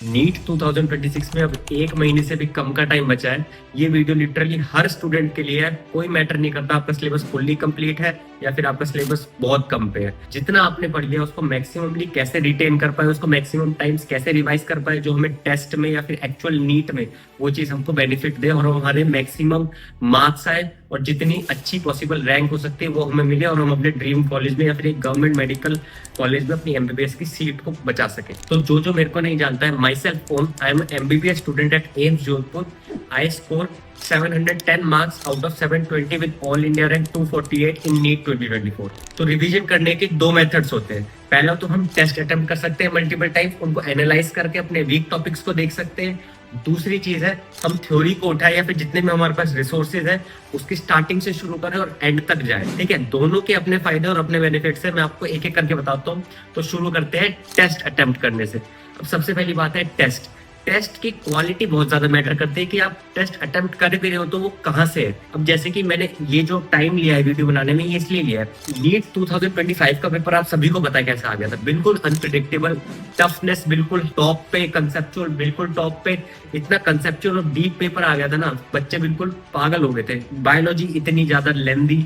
NEET 2026 में अब एक महीने से भी कम का टाइम बचा है। ये वीडियो लिटरली हर स्टूडेंट के लिए है। कोई मैटर नहीं करता आपका सिलेबस फुल्ली कंप्लीट है या फिर आपका सिलेबस बहुत कम पे है। जितना आपने पढ़ लिया उसको मैक्सिममली कैसे रिटेन कर पाए, उसको मैक्सिमम टाइम्स कैसे रिवाइज कर पाए, जो हमें टेस्ट में या फिर एक्चुअल नीट में वो चीज हमको बेनिफिट दे और हमारे मैक्सिमम मार्क्स आए और जितनी अच्छी पॉसिबल रैंक हो सकती है वो हमें मिले और हम अपने ड्रीम कॉलेज में या फिर एक गवर्नमेंट मेडिकल कॉलेज में अपनी एमबीबीएस की सीट को बचा सके। तो जो मेरे को नहीं जानता है, myself own, I am MBBS student at AIIMS Jodhpur. I score 710 marks out of 720 with all India rank 248 in NEET 2024। तो रिवीजन करने के दो मेथड्स होते हैं। पहला तो हम टेस्ट अटेम्प्ट कर सकते हैं मल्टीपल टाइम, उनको एनालाइज करके अपने वीक टॉपिक्स को देख सकते हैं। दूसरी चीज है हम थ्योरी को उठाए या फिर जितने में हमारे पास रिसोर्सेज है उसकी स्टार्टिंग से शुरू करें और एंड तक जाए। ठीक है, दोनों के अपने फायदे और अपने बेनिफिट्स है। मैं आपको एक एक करके बताता हूँ। तो शुरू करते हैं टेस्ट अटेम्प्ट करने से। अब सबसे पहली बात है टेस्ट। टेस्ट की क्वालिटी बहुत ज्यादा मैटर करती है कि आप टेस्ट अटेम्प्ट कर भी रहे हो तो वो कहाँ से है। अब जैसे कि मैंने ये जो टाइम लिया है वीडियो बनाने में, ये इसलिए लिया है। नीट 2025 का पेपर आप सभी को पता है कैसा आ गया था। बिल्कुल अनप्रिडिक्टेबल, टफनेस बिल्कुल टॉप पे, कंसेप्चुअल बिल्कुल टॉप पे। इतना कंसेप्चुअल और डीप पेपर आ गया था ना, बच्चे बिल्कुल पागल हो गए थे। बायोलॉजी इतनी ज्यादा लेंदी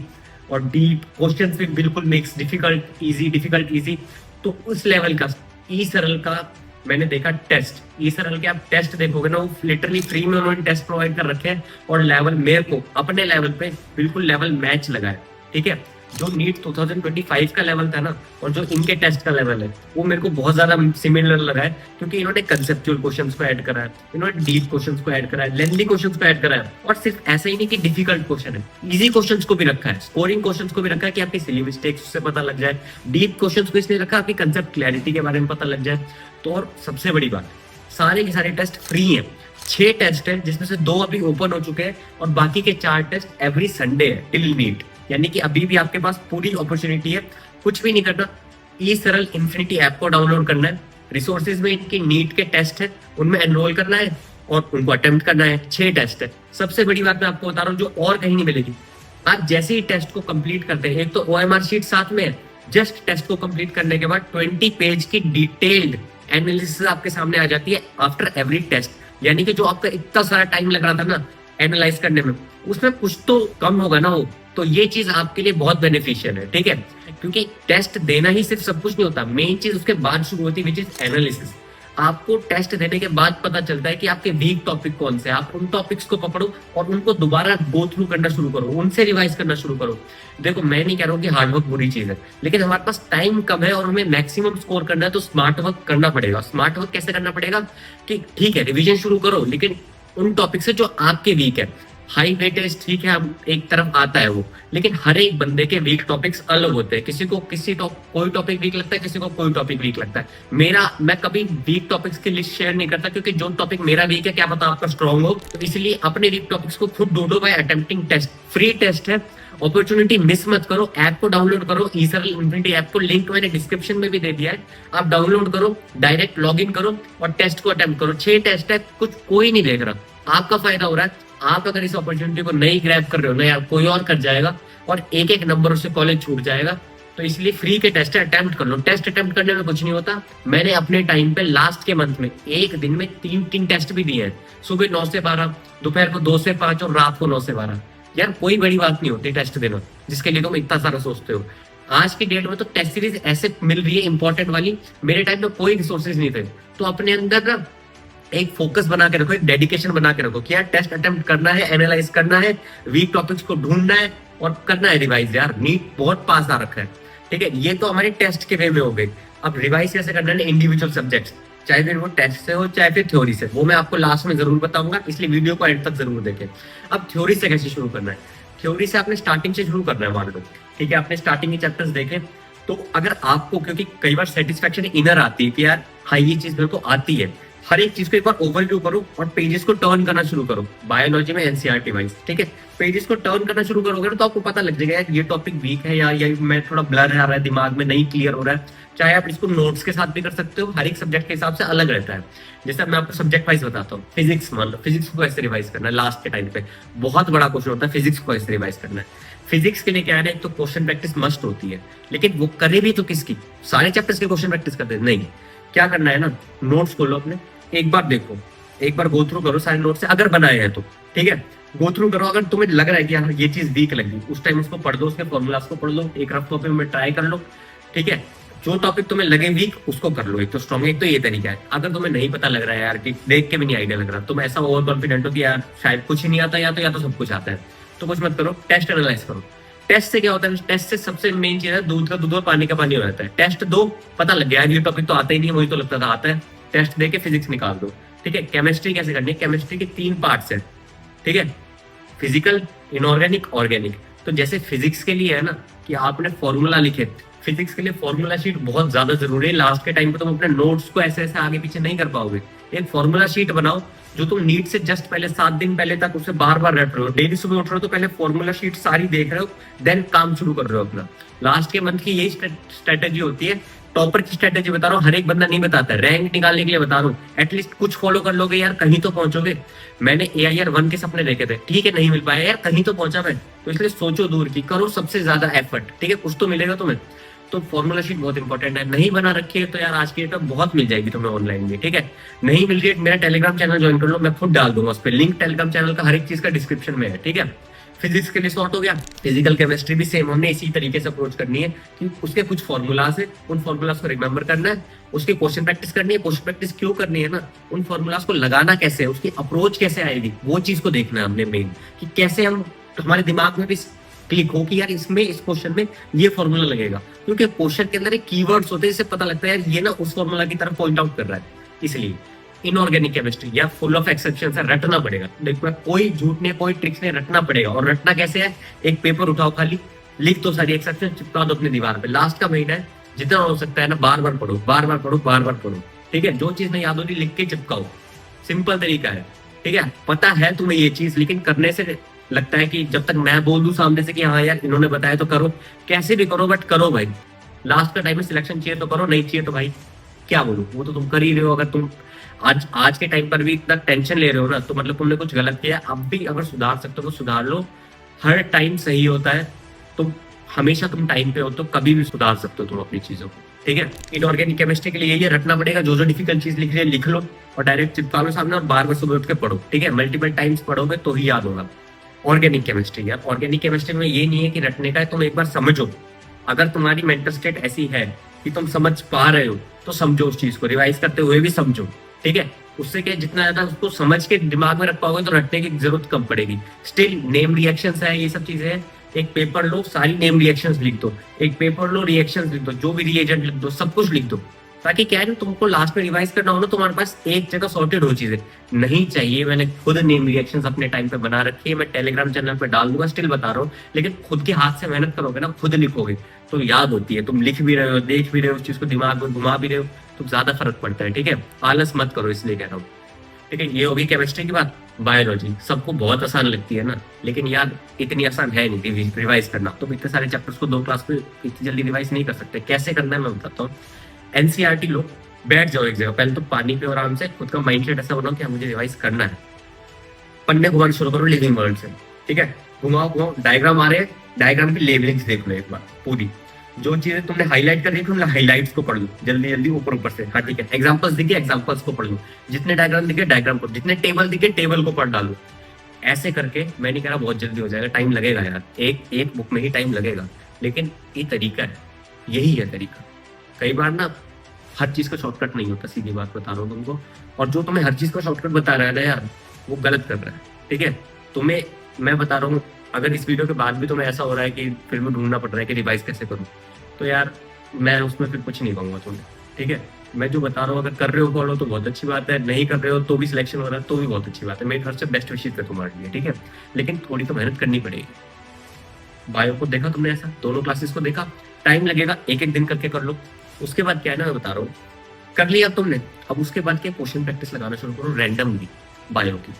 और डीप, क्वेश्चंस भी बिल्कुल मिक्स, डिफिकल्ट इजी। तो उस लेवल का ई सरल का मैंने देखा टेस्ट। ई सरल के आप टेस्ट देखोगे ना, वो लिटरली फ्री में उन्होंने टेस्ट प्रोवाइड कर रखे हैं और लेवल मेरे को अपने लेवल पे बिल्कुल लेवल मैच लगा है। ठीक है, जो नीट 2025 का लेवल था ना और जो इनके टेस्ट का लेवल है वो मेरे को बहुत ज्यादा सिमिलर लगा है, क्योंकि इन्होंने कंसेप्चुअल क्वेश्चंस को ऐड करा है, इन्होंने डीप क्वेश्चंस को ऐड करा है, लेंथी क्वेश्चंस को ऐड करा है। और सिर्फ ऐसा ही नहीं कि डिफिकल्ट क्वेश्चन है, इजी क्वेश्चंस को भी रखा है, स्कोरिंग क्वेश्चंस को भी रखा है कि आपकी सिली मिस्टेक्स उससे पता लग जाए। डीप क्वेश्चंस को इसलिए रखा आपकी कंसेप्ट क्लैरिटी के बारे में पता लग जाए। तो और सबसे बड़ी बात, सारे के सारे टेस्ट फ्री हैं। 6 टेस्ट है जिसमें से 2 अभी ओपन हो चुके हैं और बाकी के 4 टेस्ट एवरी संडे है टिल नीट। यानी कि अभी भी आपके पास पूरी अपॉर्चुनिटी है। कुछ भी नहीं करना, ई सरल इन्फिनिटी ऐप को डाउनलोड करना है। रिसोर्सेज में इनके नीट के टेस्ट है, उनमें एनरोल करना है और उनको अटेम्प्ट करना है। 6 टेस्ट है। सबसे बड़ी बात मैं आपको बता रहा हूँ जो और कहीं नहीं मिलेगी। आप जैसे ही टेस्ट को कंप्लीट करते हैं, एक तो OMR शीट साथ में है। जस्ट टेस्ट को कंप्लीट करने के बाद 20 पेज की डिटेल्ड एनालिसिस आपके सामने आ जाती है आफ्टर एवरी टेस्ट। यानी कि जो आपका इतना सारा टाइम लग रहा था ना एनालाइज करने में, उसमें कुछ तो कम होगा ना वो। तो ये चीज आपके लिए बहुत बेनिफिशियल है। ठीक है, क्योंकि टेस्ट देना ही सिर्फ सब कुछ नहीं होता, मेन चीज उसके बाद शुरू होती है, विच इज एनालिसिस। आपको टेस्ट देने के बाद पता चलता है कि आपके वीक टॉपिक कौन से हैं। आप उन टॉपिक्स को पकड़ो और उनको दोबारा गो थ्रू करना शुरू करो, उनसे रिवाइज करना शुरू करो। देखो, मैं नहीं कह रहा हूँ कि हार्ड वर्क बुरी चीज है, लेकिन हमारे पास टाइम कम है और हमें मैक्सिमम स्कोर करना है, तो स्मार्ट वर्क करना पड़ेगा। स्मार्ट वर्क कैसे करना पड़ेगा कि ठीक है रिविजन शुरू करो, लेकिन उन टॉपिक से जो आपके वीक है। हाई वेटेज ठीक है, अब एक तरफ आता है वो, लेकिन हर एक बंदे के वीक टॉपिक्स अलग होते हैं। किसी को कोई टॉपिक वीक लगता है, किसी को कोई टॉपिक वीक लगता है। मैं कभी वीक टॉपिक्स की लिस्ट शेयर नहीं करता, क्योंकि जो टॉपिक मेरा वीक है क्या पता आपका स्ट्रॉन्ग हो। तो इसलिए अपने वीक टॉपिक्स को खुद ढूंढो by attempting test. Free test है, अपॉर्चुनिटी मिस मत करो। ऐप को डाउनलोड करो, ई सरल इन्फिनिटी ऐप को लिंक मैंने डिस्क्रिप्शन में भी दे दिया है। आप डाउनलोड करो, डायरेक्ट लॉग इन करो और टेस्ट को अटेम्प्ट करो। 6 टेस्ट है, कुछ कोई नहीं देख रहा, आपका फायदा हो रहा है। आप अगर इस अपॉर्चुनिटी को नहीं ग्रैब कर रहे हो ना यार, कोई और कर जाएगा और एक एक नंबर से कॉलेज छूट जाएगा। तो इसलिए फ्री के टेस्ट अटेम्प्ट कर लो। टेस्ट अटेम्प्ट करने में कुछ नहीं होता। मैंने अपने टाइम पे लास्ट के मंथ में एक दिन में 3 टेस्ट भी दिए हैं। सुबह 9 से 12, दोपहर को 2 से 5 और रात को 9 से 12। यार कोई बड़ी बात नहीं होती टेस्ट देना, जिसके लिए तुम इतना सारा सोचते हो। आज की डेट में तो टेस्ट सीरीज ऐसे मिल रही है इंपॉर्टेंट वाली। मेरे टाइम में कोई रिसोर्सेज नहीं थे, तो अपने अंदर ना एक फोकस बना के रखो, एक डेडिकेशन बना के रखो कि यार टेस्ट अटेम्प्ट करना है, एनालाइज करना है, वीक टॉपिक्स को ढूंढना है और करना है रिवाइज। यार नीट बहुत पास आ रखा है। ठीक है, ये तो हमारे टेस्ट के वे में हो गई। अब रिवाइज कैसे करना है इंडिविजुअल सब्जेक्ट्स, चाहे फिर वो टेस्ट से हो चाहे फिर थ्योरी से, वो मैं आपको लास्ट में जरूर बताऊंगा, इसलिए वीडियो को एंड तक जरूर देखें। अब थ्योरी से कैसे शुरू करना है? थ्योरी से आपने स्टार्टिंग से शुरू करना है मान लो। ठीक है, आपने स्टार्टिंग के चैप्टर्स देखे, तो अगर आपको, क्योंकि कई बार सेटिस्फेक्शन इनर आती है कि यार हाँ ये चीज मेरे को आती है, हर एक चीज को एक बार ओवरव्यू करो और पेजेस को टर्न करना शुरू करो। बायोलॉजी में एनसीईआरटी वाइज, ठीक है, पेजेस को टर्न करना शुरू करोगे तो आपको पता लग जाएगा यार ये टॉपिक वीक है या ये मैं थोड़ा ब्लर आ रहा है, दिमाग में नहीं क्लियर हो रहा है। चाहे आप इसको नोट्स के साथ भी कर सकते हो, हर एक सब्जेक्ट के हिसाब से अलग रहता है। जैसे मैं आपको सब्जेक्ट वाइज बताता हूँ। फिजिक्स मान लो, फिजिक्स को कैसे रिवाइज करना है लास्ट के टाइम पे, बहुत बड़ा क्वेश्चन होता है फिजिक्स को कैसे रिवाइज करना है। फिजिक्स के लिए क्या है, एक तो क्वेश्चन प्रैक्टिस मस्ट होती है, लेकिन वो करे भी तो किसकी, सारे चैप्टर्स के क्वेश्चन प्रैक्टिस करते हैं नहीं। क्या करना है ना, नोट्स खोलो अपने, एक बार देखो, एक बार गो थ्रू करो सारे नोट से, अगर बनाए हैं तो ठीक है, गो थ्रू करो। अगर तुम्हें लग रहा है कि यार ये चीज वीक लगी, उस टाइम उसको पढ़ दो, उसके फॉर्मूलास को पढ़ लो, एक रफ कॉपी में ट्राई कर लो, ठीक है। जो टॉपिक तुम्हें लगे वीक उसको कर लो, एक तो स्ट्रॉन्ग, एक तो ये तरीका है। अगर तुम्हें नहीं पता लग रहा है यार, कि देख के भी नहीं आइडिया लग रहा, तुम ऐसा ओवर कॉन्फिडेंट हो कि यार शायद कुछ ही नहीं आता, या तो सब कुछ आता है, तो कुछ मत करो, टेस्ट एनालाइज करो। टेस्ट से क्या होता है, टेस्ट से सबसे मेन चीज है दूध का दूध और पानी का पानी हो जाता है। टेस्ट दो, पता लग गया ये टॉपिक तो आता ही नहीं है, मुझे तो लगता था आता है, टेस्ट दे के फिजिक्स निकाल दो, ठीक है। केमिस्ट्री कैसे करनी है, केमिस्ट्री के 3 पार्ट्स है, ठीक है, फिजिकल, इनऑर्गेनिक, ऑर्गेनिक। तो जैसे फिजिक्स के लिए है ना कि आपने फॉर्मूला लिखे, फिजिक्स के लिए फॉर्मूला शीट बहुत ज्यादा जरूरी है। लास्ट के टाइम पे तुम अपने नोट्स को ऐसे ऐसे आगे पीछे नहीं कर पाओगे। एक फॉर्मूला शीट बनाओ जो तुम नीट से जस्ट पहले 7 दिन पहले तक उसे बार बार रट रहे हो, डेली सुबह उठ रहे हो तो पहले फॉर्मूला शीट सारी देख रहे हो, देन काम शुरू कर रहे हो अपना। लास्ट के मंथ की यही स्ट्रेटेजी होती है। टॉपर की स्ट्रेटेजी बता रहा हूँ, हर एक बंदा नहीं बताता, रैंक निकालने के लिए बता रहा हूँ। एटलीस्ट कुछ फॉलो कर लोगे यार, कहीं तो पहुंचोगे। मैंने AIR 1 के सपने देखे थे, ठीक है, नहीं मिल पाया यार, कहीं तो पहुंचा मैं। तो इसलिए सोचो दूर की, करो सबसे ज्यादा एफर्ट, ठीक है, कुछ तो मिलेगा तुम्हें। तो फॉर्मूला शीट बहुत इंपॉर्टेंट है। नहीं बना रखी है तो यार आज की डेट में बहुत मिल जाएगी तुम्हें ऑनलाइन में, ठीक है। नहीं मिल रही है, मेरा टेलीग्राम चैनल ज्वाइन कर लो, मैं खुद डाल दूंगा उस पर लिंक। टेलीग्राम चैनल का हर एक चीज का डिस्क्रिप्शन में है, ठीक है। फिजिक्स के लिए सॉर्ट हो गया, फिजिकल केमिस्ट्री भी सेम, हमने इसी तरीके से अप्रोच करनी है कि उसके कुछ फॉर्मूलाज है, उन फॉर्मूलाज को रिमेंबर करना है, उसकी क्वेश्चन प्रैक्टिस करनी है। क्वेश्चन प्रैक्टिस क्यों करनी है ना, उन फॉर्मूलाज को लगाना कैसे है, उसकी अप्रोच कैसे आएगी, वो चीज को देखना है हमने मेन, कि कैसे हम हमारे दिमाग में भी क्लिक हो कि यार इसमें, इस क्वेश्चन में ये फॉर्मूला लगेगा। क्योंकि क्वेश्चन के अंदर एक कीवर्ड्स होते हैं, इससे पता लगता है यार ये ना उस फॉर्मूला की तरफ पॉइंट आउट कर रहा है। इसलिए इनऑर्गेनिक केमिस्ट्री या फुल ऑफ एक्सेप्शन है, रटना पड़ेगा। देखो कोई झूठ नहीं, कोई ट्रिक्स नहीं, रटना पड़ेगा। और रटना कैसे है, एक पेपर उठाओ, खाली लिख दो सारी एक्सेप्शन, चिपका दो अपनी दीवार पे। लास्ट का महीना है, जितना हो सकता है ना बार बार पढ़ो, बार बार पढ़ो, बार बार पढ़ो, ठीक है। जो चीज नहीं याद होती लिख के चिपकाओ, सिंपल तरीका है, ठीक है। पता है तुम्हें ये चीज, लेकिन करने से लगता है कि जब तक मैं बोल दूं सामने से कि हाँ यार इन्होंने बताया तो करो, कैसे भी करो, बट करो भाई। लास्ट का टाइम में सिलेक्शन चाहिए तो करो, नहीं चाहिए तो भाई क्या बोलूं, वो तो तुम कर ही रहे हो। अगर तुम आज के टाइम पर भी इतना टेंशन ले रहे हो ना, तो मतलब तुमने कुछ गलत किया। अब भी अगर सुधार सकते हो तो सुधार लो, हर टाइम सही होता है। तुम हमेशा तुम टाइम पे हो तो कभी भी सुधार सकते हो तुम अपनी चीजों को, ठीक है। इनऑर्गेनिक केमिस्ट्री के लिए ये रखना पड़ेगा, जो जो डिफिकल्ट चीज लिख रही है लिख लो और डायरेक्ट चिपका लो सामने, और बार बार सुबह उठ के पढ़ो, ठीक है। मल्टीपल टाइम्स पढ़ोगे तो ही याद होगा। ऑर्गेनिक केमिस्ट्री, यार ऑर्गेनिक केमिस्ट्री में ये नहीं है कि रटने का है, तुम एक बार समझो। अगर तुम्हारी मेंटल स्टेट ऐसी है कि तुम समझ पा रहे हो तो समझो, उस चीज को रिवाइज करते हुए भी समझो, ठीक है। उससे क्या, जितना ज्यादा उसको समझ के दिमाग में रख पाओगे तो रटने की जरूरत कम पड़ेगी। स्टिल नेम रिएक्शंस है, ये सब चीजें हैं। एक पेपर लो, सारी नेम रिएक्शंस लिख दो, एक पेपर लो, रिएक्शंस लिख दो, जो भी रिएजेंट लिख दो, सब कुछ लिख दो, ताकि क्या है ना, तुमको लास्ट में रिवाइज करना हो ना, तुम्हारे पास एक जगह सॉर्टेड हो चीजें। नहीं चाहिए, मैंने खुद नेम रिएक्शंस अपने टाइम पे बना रखी है, मैं टेलीग्राम चैनल पे डाल दूंगा, स्टिल बता रहा हूँ। लेकिन खुद के हाथ से मेहनत करोगे ना, खुद लिखोगे तो याद होती है। तुम लिख भी रहे हो, देख भी रहे हो, उस चीज को दिमाग में घुमा भी रहे हो, तो ज्यादा फर्क पड़ता है, ठीक है। आलस मत करो, इसलिए कह रहा हूँ, ठीक है। ये होगी केमिस्ट्री की बात। बायोलॉजी सबको बहुत आसान लगती है ना, लेकिन यार इतनी आसान है नहीं रिवाइज करना। तो इतने सारे चैप्टर्स को 2 क्लास में इतनी जल्दी रिवाइज नहीं कर सकते। कैसे करना है मैं बताता हूँ। NCERT लो, बैठ जाओ एक जगह, पहले तो पानी पे आराम से, खुद का माइंडसेट ऐसा बनाओ कि मुझे रिवाइज करना है। पन्ने घुमाना शुरू करो लिविंग वर्ड से, ठीक है। घुमाओ घुमाओ, डायग्राम आ रहे हैं, डायग्राम की लेबलिंग्स देख लो एक बार पूरी। जो चीजें तुमने हाईलाइट कर रखी है, हाईलाइट्स को पढ़ लो जल्दी जल्दी, ऊपर ऊपर से, हाँ ठीक है। एग्जांपल्स दिखे, एग्जांपल्स को पढ़ लो। जितने डायग्राम दिखे, डायग्राम को, जितने टेबल दिखे, टेबल को पढ़ डालो। ऐसे करके मैं नहीं कह रहा बहुत जल्दी हो जाएगा, टाइम लगेगा यार, एक बुक में ही टाइम लगेगा, लेकिन ये तरीका है, यही है तरीका। कई बार ना हर चीज का शॉर्टकट नहीं होता, सीधी बात बता रहा हूँ तुमको। और जो तुम्हें हर चीज का शॉर्टकट बता रहा है ना यार, वो गलत कर रहा है, ठीक है। तुम्हें मैं बता रहा हूँ, अगर इस वीडियो के बाद भी तुम्हें ऐसा हो रहा है कि फिर भी ढूंढना पड़ रहा है कि रिवाइज कैसे करूँ, तो यार मैं उसमें फिर कुछ नहीं कहूँगा तुम्हें, ठीक है। मैं जो बता रहा हूँ, अगर कर रहे हो फॉलो तो बहुत अच्छी बात है, नहीं कर रहे हो तो भी सिलेक्शन हो रहा है तो भी बहुत अच्छी बात है। मेरी तरफ से बेस्ट विशेष है तुम्हारे लिए, ठीक है। लेकिन थोड़ी तो मेहनत करनी पड़ेगी। बायो को देखा तुमने ऐसा, दोनों क्लासेस को देखा, टाइम लगेगा, एक एक दिन करके कर लो। उसके बाद क्या है ना, मैं बता रहा हूँ, कर लिया तुमने, अब उसके बाद क्या, क्वेश्चन प्रैक्टिस लगाना शुरू करो रैंडमली बायो की।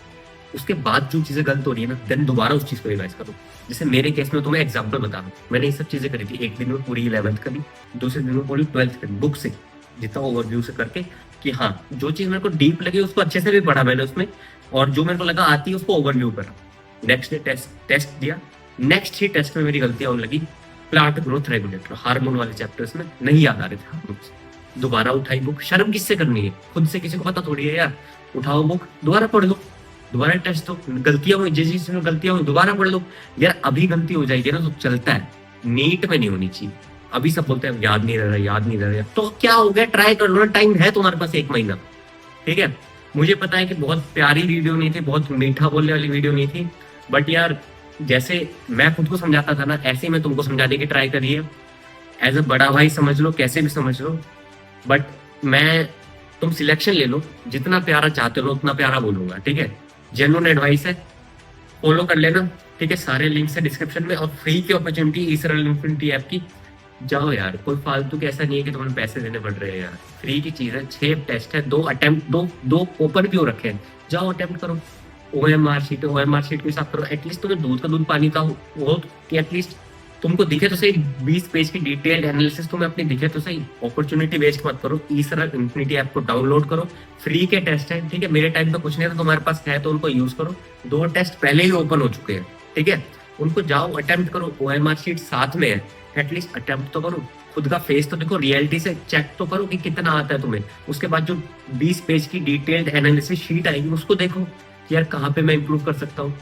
उसके बाद जो चीजें गलत हो रही है ना, देन दोबारा उस चीज को रिवाइज करो। जैसे मेरे केस में तुम्हें एग्जांपल बता रहा हूँ, मैंने ये सब चीजें करी थी। एक दिन में पूरी 11th करी, दूसरे दिन में पूरी 12th करी, बुक से जितना ओवरव्यू से करके, कि हाँ जो चीज मेरे को डीप लगी उसको अच्छे से भी पढ़ा मैंने उसमें, और जो मेरे को लगा आती है उसको ओवरव्यू करा। नेक्स्ट डे टेस्ट दिया, नेक्स्ट ही टेस्ट में मेरी गलतियां होने लगी। प्लांट ग्रोथ रेगुलेटर, हार्मोन वाले चैप्टर्स में नहीं याद आ रहे थे हार्मोन्स, दोबारा उठाई बुक, शर्म किससे करनी है, खुद से किसी को पता थोड़ी है यार। उठाओ बुक, दोबारा पढ़ लो, दोबारा टेस्ट दो, गलतियां हुई जिस चीज में गलतियां हुई दोबारा पढ़ लो। यार अभी गलती हो जाएगी ना तो चलता है, नीट में नहीं होनी चाहिए। अभी सब बोलते हैं याद नहीं रह रहा, याद नहीं रह रहा, तो क्या हो गया, ट्राई कर लो ना, टाइम है तुम्हारे पास 1 महीना, ठीक है। मुझे पता है कि बहुत प्यारी वीडियो नहीं थी, बहुत मीठा बोलने वाली वीडियो नहीं थी, बट यार जैसे मैं खुद को समझाता था ना, ऐसे ही मैं तुमको समझाने की ट्राई करिए। एज अ बड़ा भाई समझ लो, कैसे भी समझ लो, बट मैं, तुम सिलेक्शन ले लो, जितना प्यारा चाहते हो उतना प्यारा बोलूंगा, ठीक है। जेन्युइन एडवाइस है, फॉलो कर लेना, ठीक है। सारे लिंक्स है डिस्क्रिप्शन में, और फ्री की अपॉर्चुनिटी ईसरल इन्फिनिटी ऐप की, जाओ यार। कोई फालतू के ऐसा नहीं है कि तुम्हें पैसे देने पड़ रहे हैं यार, फ्री की चीज है। 6 टेस्ट है, 2 अटेम्प्ट, दो ओपन भी हो रखे हैं, जाओ अटेम्प्ट करो। ओएमआर शीट के हिसाब करो, एटलीस्ट तुम्हें दूध का दूध पानी का हो कि एटलीस्ट तुमको दिखे तो सही। 20 पेज की डिटेल्ड एनालिसिस तुम्हें अपनी दिखे तो सही। अपॉर्चुनिटी वेस्ट मत करो, ईसरल इन्फिनिटी ऐप को डाउनलोड करो, फ्री के टेस्ट है, ठीक है। मेरे टाइम पे कुछ नहीं था, तुम्हारे पास है तो उनको यूज करो। 2 टेस्ट पहले ही ओपन हो चुके हैं, ठीक है, उनको जाओ अटेम्प्ट करो। ओएमआर शीट साथ में है, एटलीस्ट अटेम्प्ट तो करो, खुद का फेस तो देखो, रियलिटी से चेक तो करो कि कितना आता है तुम्हें। उसके बाद जो 20 पेज की डिटेल्ड एनालिसिस शीट आएगी उसको देखो कि यार कहाँ पे मैं इंप्रूव कर सकता हूँ,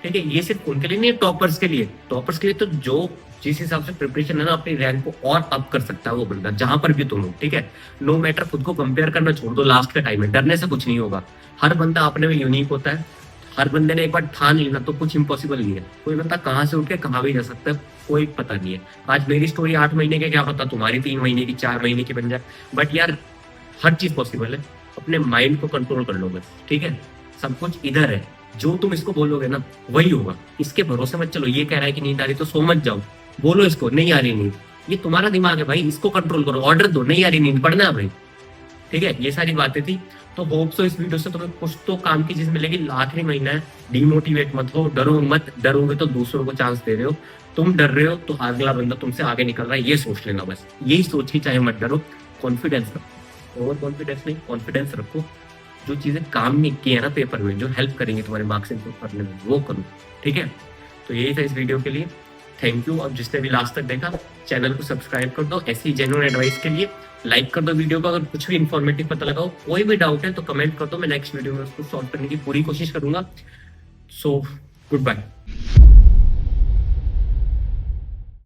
ठीक है। ये सिर्फ उनके लिए नहीं है, टॉपर्स के लिए। टॉपर्स के लिए तो जो जिस हिसाब से प्रिपरेशन है ना, अपनी रैंक को और अप कर सकता है वो बंदा, जहां पर भी तुम हो, ठीक है। नो मैटर, खुद को कंपेयर करना छोड़ दो, लास्ट का टाइम है, डरने से कुछ नहीं होगा। हर बंदा अपने में यूनिक होता है, हर बंदे ने एक बार ठान लेना तो कुछ इम्पॉसिबल नहीं है। कोई बंदा कहाँ से उठ के कहाँ भी जा सकता है, कोई पता नहीं है। आज मेरी स्टोरी 8 महीने की, क्या पता तुम्हारी 3 महीने की, 4 महीने की बन जाए, बट यार हर चीज पॉसिबल है। अपने माइंड को कंट्रोल कर लो बस, ठीक है। सब कुछ इधर है, जो तुम इसको बोलोगे ना वही होगा। इसके भरोसे मत चलो, ये कह रहा है कि नींद आ रही तो सो मत जाओ, बोलो इसको नहीं आ रही नींद, ये तुम्हारा दिमाग है भाई, इसको कंट्रोल करो। ऑर्डर दो, नहीं आ रही नींद, पढ़ना है भाई, ठीक है। ये सारी बातें थी। तो होप सो इस वीडियो से तुम्हें कुछ तो काम की चीज मिलेगी। आखिरी महीना है, डिमोटिवेट मत हो, डरो मत। डरोगे तो दूसरों को चांस दे रहे हो, तुम डर रहे हो तो अगला बंदा तुमसे आगे निकल रहा है, ये सोच लेना बस। यही सोच के चाहे मत डरो, कॉन्फिडेंस रखो। ओवर कॉन्फिडेंस नहीं, कॉन्फिडेंस रखो। जो चीजें काम नहीं की है ना पेपर में, जो हेल्प करेंगे तुम्हारे मार्क्स इंप्रूव करने में, वो करो, ठीक है। तो यही था इस वीडियो के लिए, थैंक यू। और जिसने भी लास्ट तक देखा, चैनल को सब्सक्राइब कर दो ऐसी जेन्युइन एडवाइस के लिए। लाइक कर दो वीडियो को, अगर कुछ भी इन्फॉर्मेटिव पता लगा हो, कोई भी डाउट है तो कमेंट कर दो, मैं नेक्स्ट वीडियो में उसको सॉल्व करने की पूरी कोशिश करूंगा। So good bye.